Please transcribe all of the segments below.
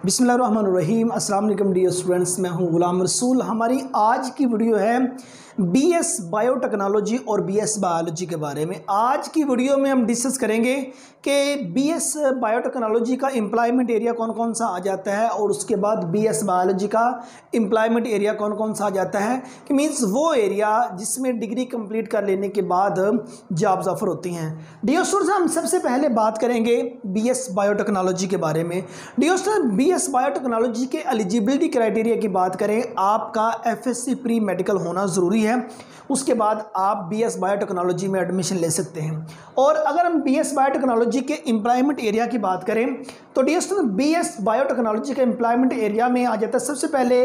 बिस्मिल्लाहिर्रहमानिर्रहीम। अस्सलाम वालेकुम डियर स्टूडेंट्स, मैं हूं गुलाम रसूल। हमारी आज की वीडियो है बीएस बायोटेक्नोलॉजी और बीएस बायोलॉजी के बारे में। आज की वीडियो में हम डिस्कस करेंगे कि बीएस बायोटेक्नोलॉजी का एम्प्लॉयमेंट एरिया कौन कौन सा आ जाता है और उसके बाद बीएस बायोलॉजी का एम्प्लॉयमेंट एरिया कौन कौन सा आ जाता है, कि मीन्स वो एरिया जिसमें डिग्री कंप्लीट कर लेने के बाद जॉब्स ऑफर होती हैं। डियर स्टूडेंट्स, हम सबसे पहले बात करेंगे बीएस बायोटेक्नोलॉजी के बारे में। डियर स्टूडेंट्स, बीएस बायोटेक्नोलॉजी के एलिजिबिलिटी क्राइटेरिया की बात करें, आपका एफएससी प्री मेडिकल होना ज़रूरी है। उसके बाद आप बीएस बायोटेक्नोलॉजी में एडमिशन ले सकते हैं। और अगर हम बीएस बायोटेक्नोलॉजी के एम्प्लॉयमेंट एरिया की बात करें तो डियर स्टूडेंट्स, बीएस बायोटेक्नोलॉजी के एम्प्लॉयमेंट एरिया में आ जाता है सबसे पहले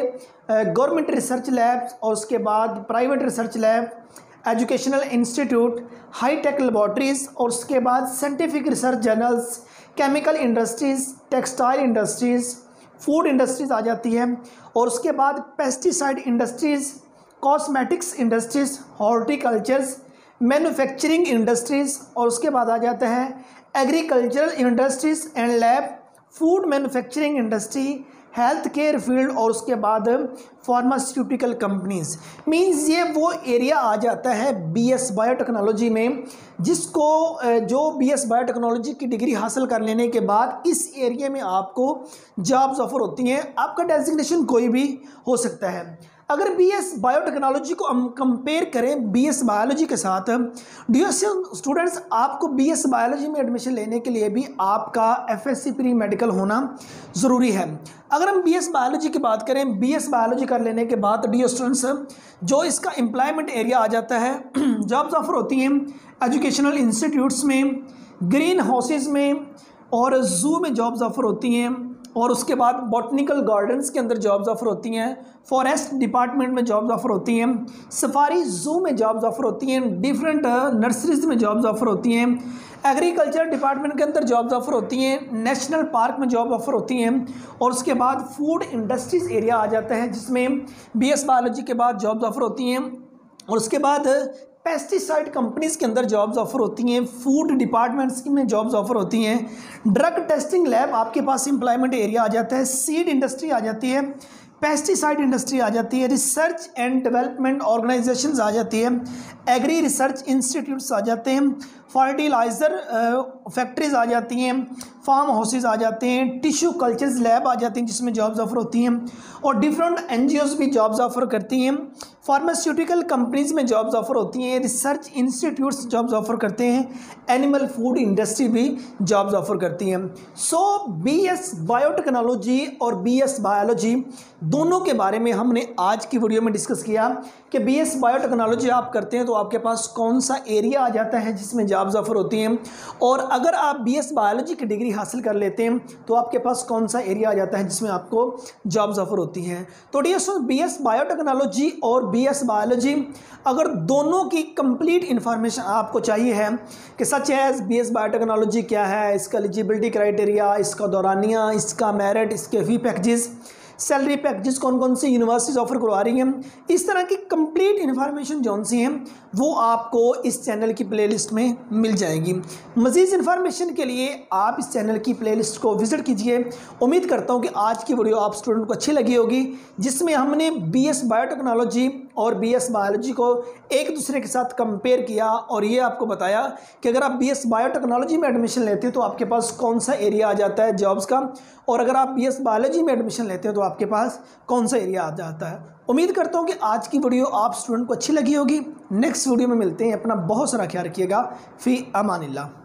गवर्नमेंट रिसर्च लैब्स, और उसके बाद private research lab, educational institute, hitech laboratories, और उसके बाद scientific research journals, chemical industries, textile industries, food industries आ जाती है, और उसके बाद pesticide industries, cosmetics industries, horticultures, manufacturing industries, और उसके बाद आ जाता है agricultural industries and lab, food manufacturing industry, health care field, और उसके बाद फार्मास्यूटिकल कंपनीज। मींस ये वो एरिया आ जाता है बीएस बायोटेक्नोलॉजी में जिसको जो बीएस बायोटेक्नोलॉजी की डिग्री हासिल कर लेने के बाद इस एरिया में आपको जॉब्स ऑफर होती हैं। आपका डेजिग्नेशन कोई भी हो सकता है। अगर बीएस बायोटेक्नोलॉजी को हम कंपेयर करें बीएस बायोलॉजी के साथ, डियर स्टूडेंट्स, आपको बीएस बायोलॉजी में एडमिशन लेने के लिए भी आपका एफएससी प्री मेडिकल होना ज़रूरी है। अगर हम बीएस बायोलॉजी की बात करें, बीएस बायोलॉजी कर लेने के बाद डियर स्टूडेंट्स, जो इसका एम्प्लॉयमेंट एरिया आ जाता है, जॉब्स ऑफर होती हैं एजुकेशनल इंस्टीट्यूट्स में, ग्रीन हाउसेज में और ज़ू में जॉब्स ऑफर होती हैं, और उसके बाद बॉटनिकल गार्डन्स के अंदर जॉब्स ऑफर होती हैं, फॉरेस्ट डिपार्टमेंट में जॉब्स ऑफर होती हैं, सफारी जू में जॉब्स ऑफर होती हैं, डिफरेंट नर्सरीज में जॉब्स ऑफर होती हैं, एग्रीकल्चर डिपार्टमेंट के अंदर जॉब्स ऑफर होती हैं, नेशनल पार्क में जॉब ऑफर होती हैं, और उसके बाद फूड इंडस्ट्रीज़ एरिया आ जाता है जिसमें बीएस बायोलॉजी के बाद जॉब्स ऑफर होती हैं, और उसके बाद पेस्टिसाइड कंपनीज़ के अंदर जॉब्स ऑफर होती हैं, फूड डिपार्टमेंट्स में जॉब्स ऑफर होती हैं, ड्रग टेस्टिंग लैब आपके पास एम्प्लॉयमेंट एरिया आ जाता है, सीड इंडस्ट्री आ जाती है, पेस्टिसाइड इंडस्ट्री आ जाती है, रिसर्च एंड डेवलपमेंट ऑर्गेनाइजेशंस आ जाती है, एग्री रिसर्च इंस्टीट्यूट्स आ जाते हैं, फर्टिलाइज़र फैक्ट्रीज आ जाती हैं, फार्म हाउसेज आ जाते हैं, टिश्यू कल्चर्स लैब आ जाती हैं जिसमें जॉब्स ऑफर होती हैं, और डिफरेंट एनजीओज भी जॉब्स ऑफर करती हैं, फार्मास्यूटिकल कंपनीज़ में जॉब्स ऑफर होती हैं, रिसर्च इंस्टीट्यूट्स जॉब्स ऑफर करते हैं, एनिमल फूड इंडस्ट्री भी जॉब्स ऑफर करती हैं। सो बीएस बायोटेक्नोलॉजी और बीएस बायोलॉजी दोनों के बारे में हमने आज की वीडियो में डिस्कस किया कि बीएस बायोटेक्नोलॉजी आप करते हैं तो आपके पास कौन सा एरिया आ जाता है जिसमें जॉब्स ऑफर होती हैं, और अगर आप बीएस बायोलॉजी की डिग्री हासिल कर लेते हैं तो आपके पास कौन सा एरिया आ जाता है जिसमें आपको जॉब्स ऑफर होती हैं। तो डियर बीएस बायोटेक्नोलॉजी और बीएस बायोलॉजी अगर दोनों की कंप्लीट इन्फॉर्मेशन आपको चाहिए है कि सच एज बीएस बायोटेक्नोलॉजी क्या है, इसका एलिजिबिलिटी क्राइटेरिया, इसका दौरानिया, इसका मेरिट, इसके फी पैकेजेस, सैलरी पैकेजेस कौन कौन सी यूनिवर्सिटीज ऑफर करवा रही हैं, इस तरह की कंप्लीट इन्फॉर्मेशन जौन सी हैं वो आपको इस चैनल की प्लेलिस्ट में मिल जाएगी। मज़ीद इन्फॉर्मेशन के लिए आप इस चैनल की प्लेलिस्ट को विज़िट कीजिए। उम्मीद करता हूँ कि आज की वीडियो आप स्टूडेंट को अच्छी लगी होगी, जिसमें हमने बीएस बायोटेक्नोलॉजी और बीएस बायोलॉजी को एक दूसरे के साथ कंपेयर किया और ये आपको बताया कि अगर आप बीएस बायोटेक्नोलॉजी में एडमिशन लेते हैं तो आपके पास कौन सा एरिया आ जाता है जॉब्स का, और अगर आप बीएस बायोलॉजी में एडमिशन लेते हैं तो आपके पास कौन सा एरिया आ जाता है। उम्मीद करता हूँ कि आज की वीडियो आप स्टूडेंट को अच्छी लगी होगी। नेक्स्ट वीडियो में मिलते हैं। अपना बहुत सारा ख्याल रखिएगा। फ़ी अमानिल्लाह।